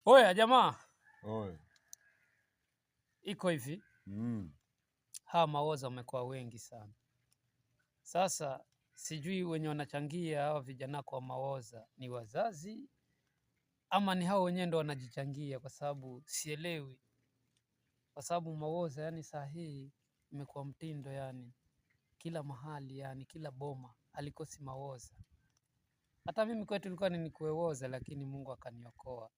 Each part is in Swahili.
Oya jamaa, Oe. iko hivi. Hawa mawoza wamekuwa wengi sana. Sasa sijui wenye wanachangia hawa vijana kwa mawoza ni wazazi ama ni hao wenyewe ndo wanajichangia, kwa sababu sielewi. Kwa sababu mawoza yani saa hii imekuwa mtindo, yani kila mahali, yani kila boma halikosi mawoza. Hata mimi kwetu nilikuwa nikuwewoza, lakini Mungu akaniokoa.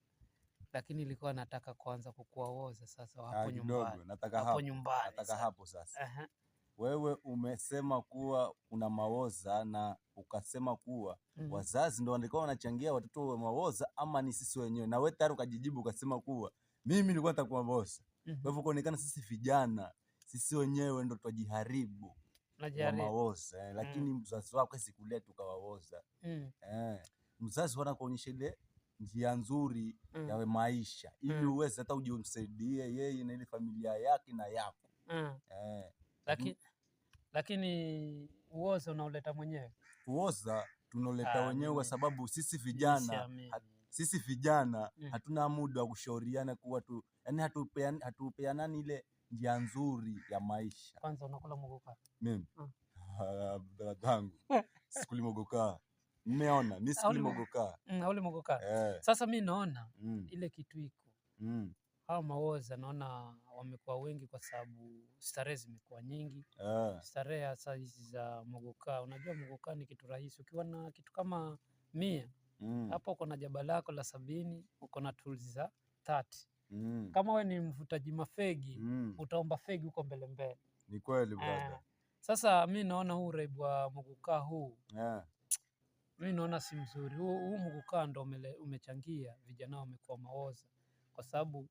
Lakini nilikuwa nataka kuanza kukuwawoza sasa hapo nyumbani. Nataka hapo sasa. Wewe umesema kuwa una mawoza na ukasema kuwa wazazi ndo walikuwa wanachangia watoto wa mawoza ama ni sisi wenyewe, na wewe tayari ukajijibu ukasema kuwa mimi nilikuwa nataka mawoza. Kwa hivyo kuonekana sisi vijana sisi wenyewe ndo twajiharibu kwa mawoza, lakini mzazi wako sikuleta ukawawoza. Mzazi wanakuonyesha ile njia nzuri ya maisha ili uweze hata ujimsaidie yeye na ile familia yake na yako. Lakini uoza unauleta mwenyewe. Uoza tunauleta wenyewe kwa sababu sisi vijana hatuna muda wa kushauriana kuwa tu, yani hatupeanani ile njia nzuri ya maisha. Kwanza unakula mogoka? Mimi dadangu sikuli mogoka. Mmeona mimi sikuli mogoka. Ule mogoka. Sasa mimi naona ile kitu iko. Hawa mawoza naona wamekuwa wengi kwa sababu starehe zimekuwa nyingi. Starehe hasa hizi za mogoka. Unajua mogoka ni kitu rahisi. Ukiwa na kitu kama 100 hapo uko na jaba lako la 70, uko na tools za 30. Kama we ni mvutaji mafegi utaomba fegi huko mbele mbele. Ni kweli brother. Sasa mimi naona huu uraibu wa mogoka huu mimi naona si mzuri. Huu mogoka ndo umechangia vijana wamekuwa mawoza, kwa sababu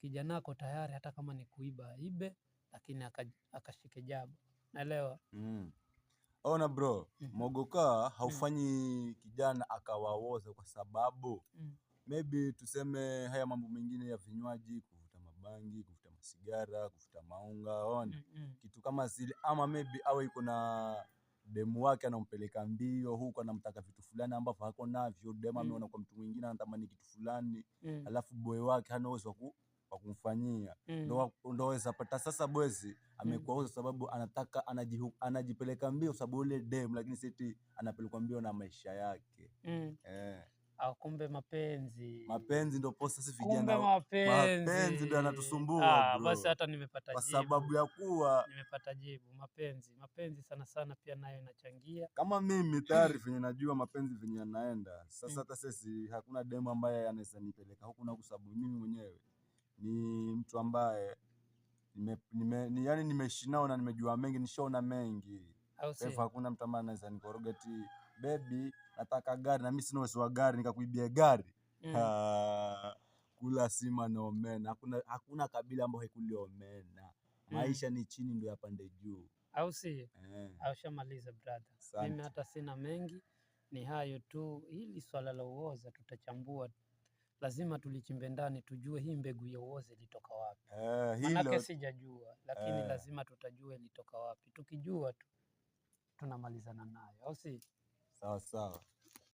kijana ako tayari hata kama ni kuiba ibe, lakini akashike jaba. Naelewa. Ona bro, mogoka haufanyi kijana akawawoza kwa sababu maybe tuseme haya mambo mengine ya vinywaji, kuvuta mabangi, kuvuta masigara, kuvuta maunga, ona kitu kama zile, ama maybe awe iko na demu wake anampeleka mbio huko anamtaka vitu fulani ambavyo hako navyo. Demu ameona kwa mtu mwingine anatamani kitu fulani, alafu boy wake hana uwezo wa kumfanyia. Ndo waweza pata sasa bwezi amekuwa kwa sababu anataka anajipeleka mbio sababu ile demu, lakini sisi anapelekwa mbio na maisha yake. Kumbe mapenzi ndo posa sisi vijana. Mapenzi ndo yanatusumbua bro. Basi hata nimepata jibu. Kwa sababu ya kuwa nimepata jibu. Mapenzi sana sana pia nayo inachangia. Kama mimi tayari venye najua mapenzi venye yanaenda. Sasa hata sisi hakuna demu ambaye anaweza nipeleka huku na sababu mimi mwenyewe ni mtu ambaye yani nimeishi nao na nimejua mengi, nishaona mengi. Kwa hivyo hakuna mtu ambaye anaweza nikoroga eti baby nataka gari na mimi sina uwezo wa gari nikakuibia gari. Kula sima na omena. Hakuna kabila ambayo haikuli omena. Maisha ni chini ndio yapande juu. Au si? Aushamaliza brother. Mimi hata sina mengi, ni hayo tu. Hili swala la uoza tutachambua. Lazima tulichimbe ndani tujue hii mbegu ya uoza ilitoka wapi. Manake sijajua, lakini lazima tutajua ilitoka wapi. Tukijua tu tunamalizana nayo. Au si? Sawa sawa.